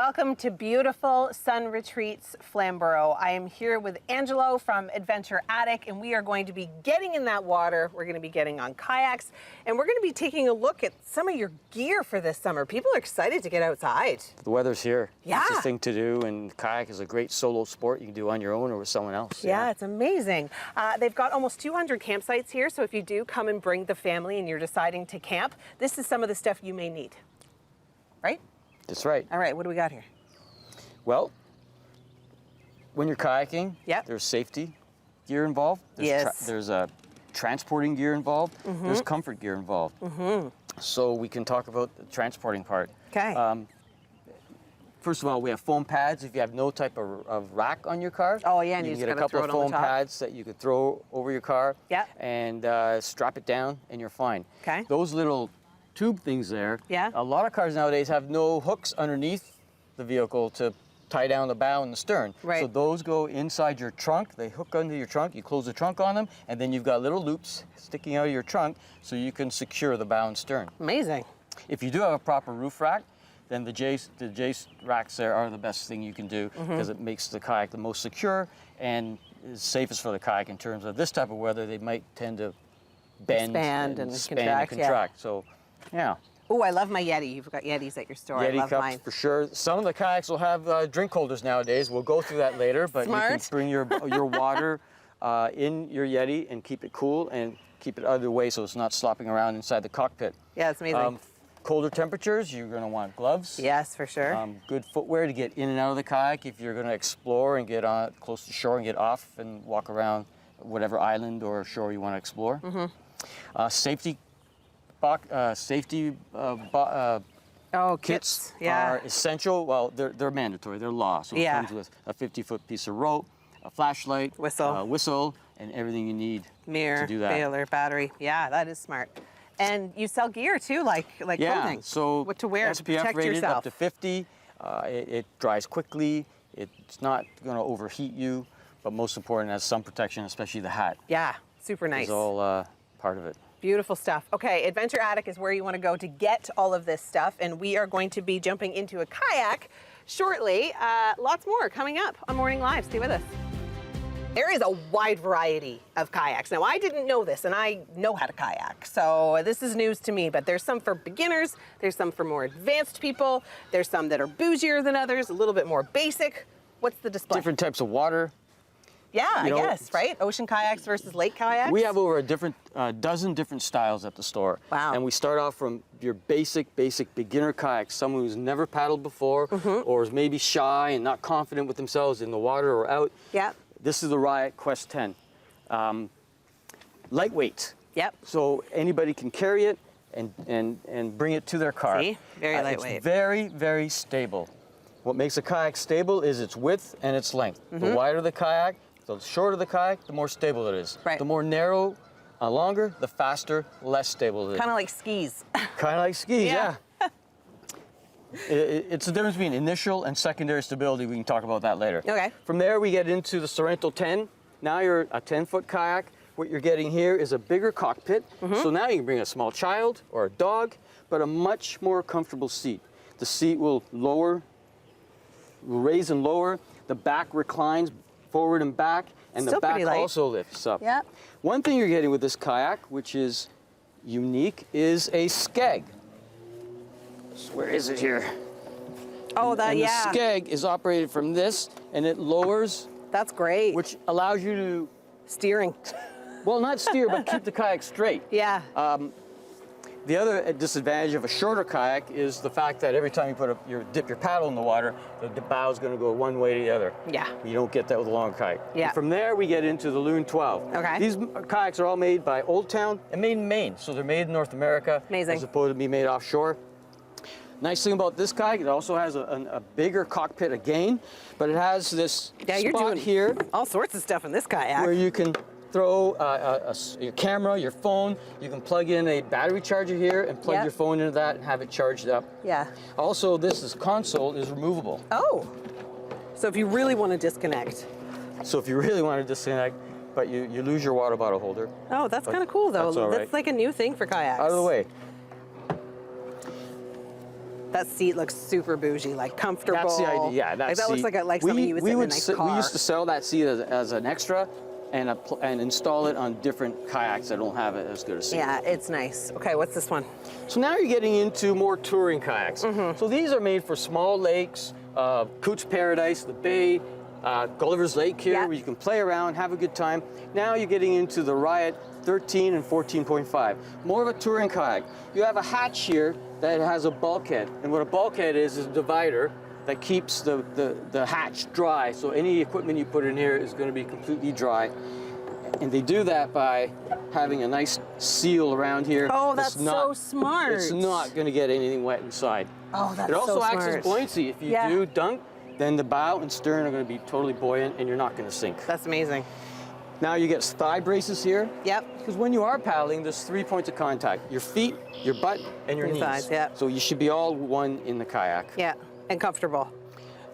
Welcome to beautiful Sun Retreats, Flamborough. I am here with Angelo from Adventure Attic, and we are going to be getting in that water. We're going to be getting on kayaks, and we're going to be taking a look at some of your gear for this summer. People are excited to get outside. The weather's here. Yeah. It's a thing to do, and kayak is a great solo sport you can do on your own or with someone else. Yeah, it's amazing. They've got almost 200 campsites here, so if you do come and bring the family and you're deciding to camp, this is some of the stuff you may need, right? That's right. All right, what do we got here? Well, when you're kayaking, Yep. there's safety gear involved. There's transporting gear involved. There's comfort gear involved. So we can talk about the transporting part. Okay. First of all, we have foam pads. If you have no type of rack on your car, Oh, yeah, and you you can just get a gotta couple throw of it on the foam top. pads that you could throw over your car. Yep. And strap it down, and you're fine. Okay. Those little tube things there. Yeah. A lot of cars nowadays have no hooks underneath the vehicle to tie down the bow and the stern. Right. So those go inside your trunk. They hook under your trunk. You close the trunk on them, and then you've got little loops sticking out of your trunk so you can secure the bow and stern. Amazing. If you do have a proper roof rack, then the J racks there are the best thing you can do because it makes the kayak the most secure and is safest for the kayak in terms of this type of weather. They might tend to bend Expand and contract, yeah. contract. So, yeah. Oh, I love my Yeti. You've got Yetis at your store. I Yeti love cups mine. for sure. Some of the kayaks will have drink holders nowadays. We'll go through that later, but you can Smart. bring your water in your Yeti and keep it cool and keep it out of the way so it's not slopping around inside the cockpit. Yeah, it's amazing. Colder temperatures, you're going to want gloves. Yes, for sure. Good footwear to get in and out of the kayak if you're going to explore and get on close to shore and get off and walk around whatever island or shore you want to explore. Safety kits Yeah. are essential. Well, they're mandatory. They're law. So it Yeah. comes with a 50-foot piece of rope, a flashlight, Whistle. and everything you need Mirror, to do that. baler, battery. Yeah, that is smart. And you sell gear too, like Yeah, clothing. so what to wear to SPF protect rated yourself. up to 50. It dries quickly. It's not going to overheat you, but most important, it has sun protection, especially the hat. Yeah, super nice. Is all part of it. Beautiful stuff. Okay, Adventure Attic is where you want to go to get all of this stuff, and we are going to be jumping into a kayak shortly. Lots more coming up on Morning Live. Stay with us. There is a wide variety of kayaks. Now, I didn't know this, and I know how to kayak, so this is news to me, but there's some for beginners, there's some for more advanced people, there's some that are bougier than others, a little bit more basic. What's the display? Different types of water. Yeah, I you know, guess, right? Ocean kayaks versus lake kayaks? We have over a dozen different styles at the store. Wow. And we start off from your basic beginner kayak, someone who's never paddled before or is maybe shy and not confident with themselves in the water or out. Yeah. This is the Riot Quest 10. Lightweight. Yep. So anybody can carry it and bring it to their car. See? Very lightweight. It's very, very stable. What makes a kayak stable is its width and its length. The wider the kayak, the shorter the kayak, the more stable it is. Right. The more narrow, longer, the faster, less stable it is. Kind of like skis. Kind of like skis, Yeah. yeah. It's the difference between initial and secondary stability. We can talk about that later. Okay. From there, we get into the Sorrento 10. Now you're a 10-foot kayak. What you're getting here is a bigger cockpit. So now you can bring a small child or a dog, but a much more comfortable seat. The seat will raise and lower. The back reclines forward and back, and Still the back pretty light. also lifts up. Yeah. One thing you're getting with this kayak, which is unique, is a skeg. Where is it here? Oh, that, And yeah. the skeg is operated from this, and it lowers, That's great. which allows you to, Steering. well, not steer, but keep the kayak straight. Yeah. The other disadvantage of a shorter kayak is the fact that every time you dip your paddle in the water, the bow is going to go one way to the other. Yeah. You don't get that with a long kayak. Yeah. And from there, we get into the Loon 12. Okay. These kayaks are all made by Old Town and made in Maine, so they're made in North America. Amazing. As opposed to be made offshore. Nice thing about this kayak, it also has a bigger cockpit again, but it has this You're spot doing here all sorts of stuff in this kayak. where you can throw your camera, your phone. You can plug in a battery charger here and plug Yep. your phone into that and have it charged up. Yeah. Also, this console is removable. Oh. So if you really want to disconnect. So if you really want to disconnect, but you lose your water bottle holder. Oh, that's kind of cool though. That's all right. That's like a new thing for kayaks. Out of the way. That seat looks super bougie, like comfortable. That's the idea, yeah. That looks like something you would sit in a nice car. We used to sell that seat as an extra and install it on different kayaks that don't have it as good a seat. Yeah, it's nice. Okay, what's this one? So now you're getting into more touring kayaks. So these are made for small lakes, Coots Paradise, the Bay, Gulliver's Lake here, where you can play around, have a good time. Now you're getting into the Riot 13 and 14.5. More of a touring kayak. You have a hatch here that has a bulkhead. And what a bulkhead is a divider that keeps the hatch dry. So any equipment you put in here is going to be completely dry. And they do that by having a nice seal around here. Oh, that's so smart. It's not going to get anything wet inside. Oh, that's It also so acts smart. as buoyancy. If you do dunk, then the bow and stern are going to be totally buoyant and you're not going to sink. That's amazing. Now you get thigh braces here. Yep. Because when you are paddling, there's 3 points of contact. Your feet, your butt, and your knees. Thighs, yep. So you should be all one in the kayak. Yeah, and comfortable.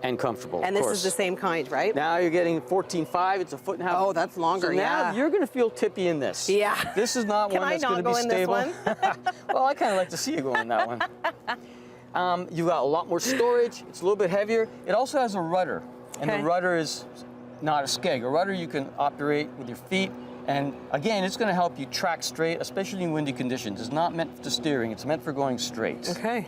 And comfortable, And of this course. is the same kind, right? Now you're getting 14.5, it's a foot and a half. Oh, that's longer, so now you're going to feel tippy in this. Yeah. This is not one that's going to be stable. Can I not go in this one? Well, I kind of like to see you go in that one. You've got a lot more storage. It's a little bit heavier. It also has a rudder, and the rudder is not a skeg. A rudder you can operate with your feet, and again, it's going to help you track straight, especially in windy conditions. It's not meant for steering. It's meant for going straight. Okay.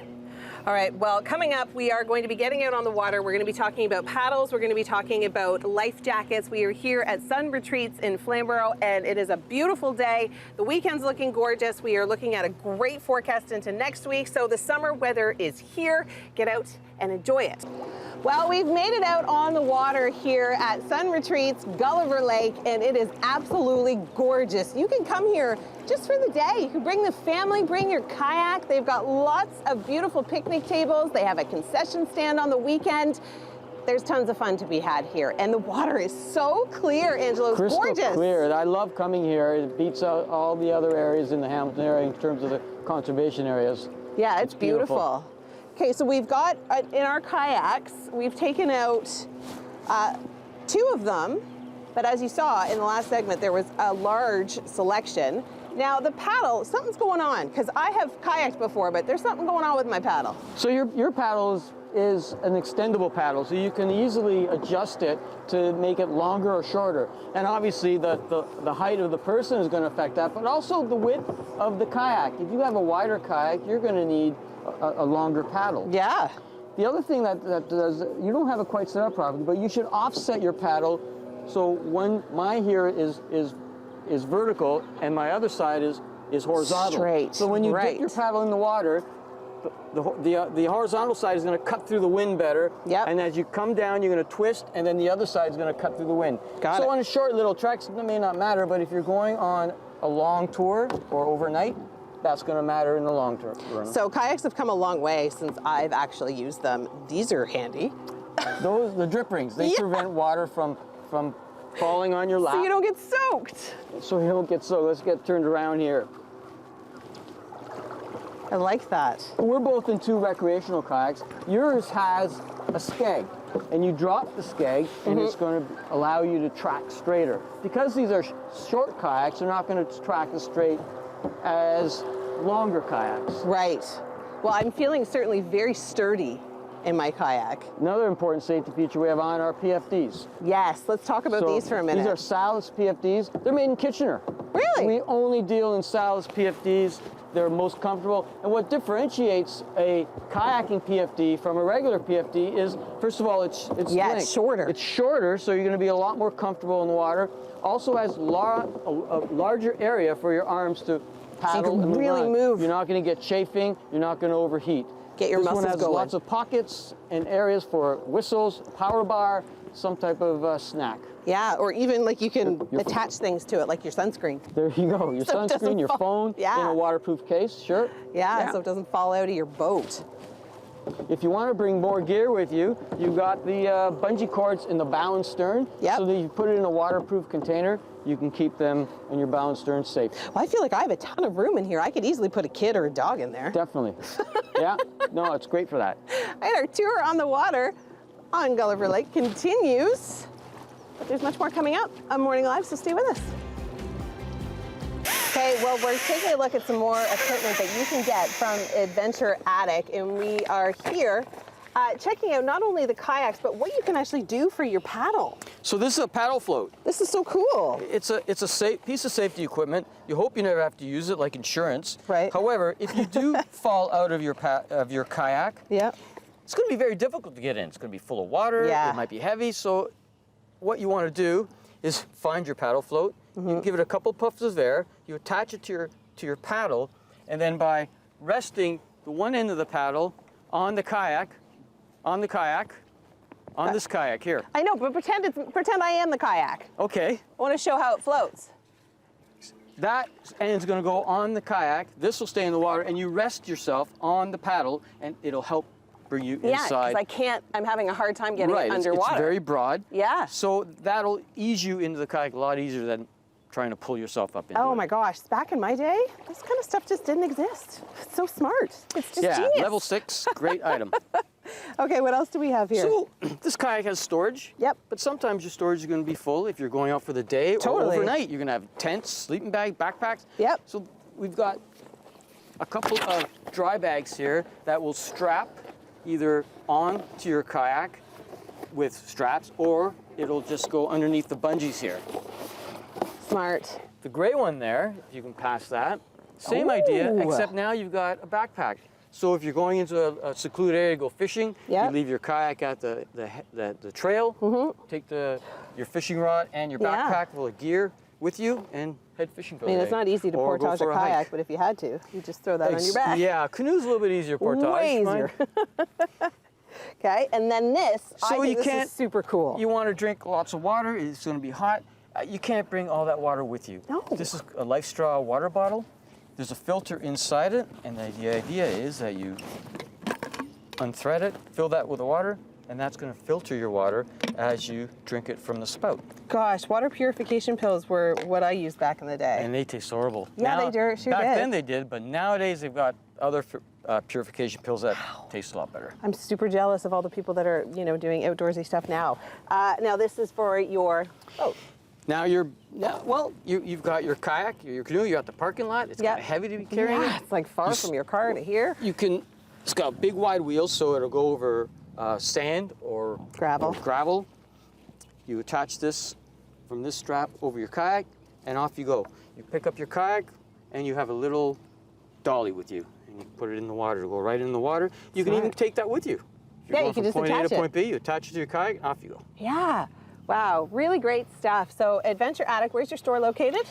All right, well, coming up, we are going to be getting out on the water. We're going to be talking about paddles. We're going to be talking about life jackets. We are here at Sun Retreats in Flamborough, and it is a beautiful day. The weekend's looking gorgeous. We are looking at a great forecast into next week, so the summer weather is here. Get out and enjoy it. Well, we've made it out on the water here at Sun Retreats, Gulliver Lake, and it is absolutely gorgeous. You can come here just for the day. You can bring the family, bring your kayak. They've got lots of beautiful picnic tables. They have a concession stand on the weekend. There's tons of fun to be had here. And the water is so clear, Angelo. It's gorgeous. Crystal clear. I love coming here. It beats out all the other areas in the Hamilton area in terms of the conservation areas. Yeah, it's beautiful. Okay, so we've got, in our kayaks, we've taken out 2 of them, but as you saw in the last segment, there was a large selection. Now the paddle, something's going on, because I have kayaked before, but there's something going on with my paddle. So your paddle is an extendable paddle, so you can easily adjust it to make it longer or shorter. And obviously the height of the person is going to affect that, but also the width of the kayak. If you have a wider kayak, you're going to need a longer paddle. Yeah. The other thing that does, you don't have it quite set up properly, but you should offset your paddle. So when my here is vertical and my other side is horizontal. Straight. So when you dip your paddle in the water, the horizontal side is going to cut through the wind better. Yep. And as you come down, you're going to twist, and then the other side is going to cut through the wind. Got it. So on a short little treks, that may not matter, but if you're going on a long tour or overnight, that's going to matter in the long term. So kayaks have come a long way since I've actually used them. These are handy. The drip rings, they prevent water from falling on your lap. So you don't get soaked. So you don't get soaked. Let's get turned around here. I like that. We're both in 2 recreational kayaks. Yours has a skeg, and you drop the skeg, and it's going to allow you to track straighter. Because these are short kayaks, they're not going to track as straight as longer kayaks. Right. Well, I'm feeling certainly very sturdy in my kayak. Another important safety feature we have on are PFDs. Yes, let's talk about these for a minute. These are Salis PFDs. They're made in Kitchener. Really? We only deal in Salis PFDs. They're most comfortable. And what differentiates a kayaking PFD from a regular PFD is, first of all, it's it's shorter. It's shorter, so you're going to be a lot more comfortable in the water. Also has a larger area for your arms to paddle and really run. move. You're not going to get chafing. You're not going to overheat. Get your this muscles one has going. lots of pockets and areas for whistles, power bar, some type of snack. Yeah, or even like you can attach things to it, like your sunscreen. There you go. Your So it doesn't sunscreen, your fall- phone in a waterproof case, sure. Yeah, so it doesn't fall out of your boat. If you want to bring more gear with you, you've got the bungee cords in the bow and stern. Yep. So that you put it in a waterproof container, you can keep them in your bow and stern safe. Well, I feel like I have a ton of room in here. I could easily put a kid or a dog in there. Definitely. Yeah, no, it's great for that. And our tour on the water on Gulliver Lake continues. But there's much more coming up on Morning Live, so stay with us. Okay, well, we're taking a look at some more equipment that you can get from Adventure Attic, and we are here checking out not only the kayaks, but what you can actually do for your paddle. So this is a paddle float. This is so cool. It's a safe piece of safety equipment. You hope you never have to use it, like insurance. Right. However, if you do fall out of your kayak, Yeah. it's going to be very difficult to get in. It's going to be full of water. Yeah. It might be heavy. So what you want to do is find your paddle float. You give it a couple puffs of air. You attach it to your paddle, and then by resting the one end of the paddle on the kayak, on this kayak here. I know, but pretend I am the kayak. Okay. I want to show how it floats. That end's going to go on the kayak. This will stay in the water, and you rest yourself on the paddle, and it'll help bring you Yeah, inside. because I'm having a hard time getting Right, it it's underwater. very broad. Yeah. So that'll ease you into the kayak a lot easier than trying to pull yourself up into it. Oh my gosh, back in my day, this kind of stuff just didn't exist. It's so smart. It's just genius. Level 6, great item. Okay, what else do we have here? So this kayak has storage. Yep. But sometimes your storage is going to be full if you're going out for the day Totally. or overnight. You're going to have tents, sleeping bag, backpacks. Yep. So we've got a couple of dry bags here that will strap either onto your kayak with straps, or it'll just go underneath the bungees here. Smart. The gray one there, if you can pass that, same idea, Ooh. except now you've got a backpack. So if you're going into a secluded area to go fishing, Yep. you leave your kayak at the trail, take your fishing rod and your Yeah. backpack full of gear with you, and head fishing for I mean, the it's day. not easy to Or go portage a for hike. kayak, but if you had to, you just throw that on your back. Yeah, canoe's a little bit easier portage. Way Mine- easier. Okay, and then this, I So think you this can't- is super cool. You want to drink lots of water, it's going to be hot. You can't bring all that water with you. No. This is a Life Straw water bottle. There's a filter inside it, and the idea is that you unthread it, fill that with the water, and that's going to filter your water as you drink it from the spout. Gosh, water purification pills were what I used back in the day. And they taste horrible. Yeah, they sure back did. then they did, but nowadays they've got other purification pills that taste a lot better. I'm super jealous of all the people that are, doing outdoorsy stuff now. Now this is for your boat. Now you've got your kayak, your canoe, you're at the parking lot. It's Yep. kind of heavy to be carrying. Yeah, it's like far from your car to here. It's got big wide wheels, so it'll go over sand or Gravel. You attach this from this strap over your kayak, and off you go. You pick up your kayak, and you have a little dolly with you, and you put it in the water. It'll go right in the water. You can even take that with you. If you're Yeah, you going can from just point A attach to it. point B, you attach it to your kayak, and off you go. Yeah. Wow, really great stuff. So Adventure Attic, where's your store located?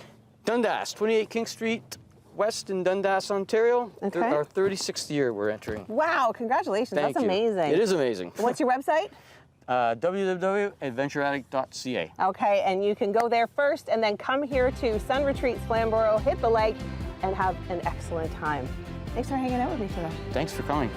Dundas, 28 King Street West in Dundas, Ontario. Okay. Our 36th year we're entering. Wow, congratulations. Thank That's you. amazing. It is amazing. What's your website? www.adventureattic.ca. Okay, and you can go there first and then come here to Sun Retreats Flamborough, hit the lake, and have an excellent time. Thanks for hanging out with me today. Thanks for coming.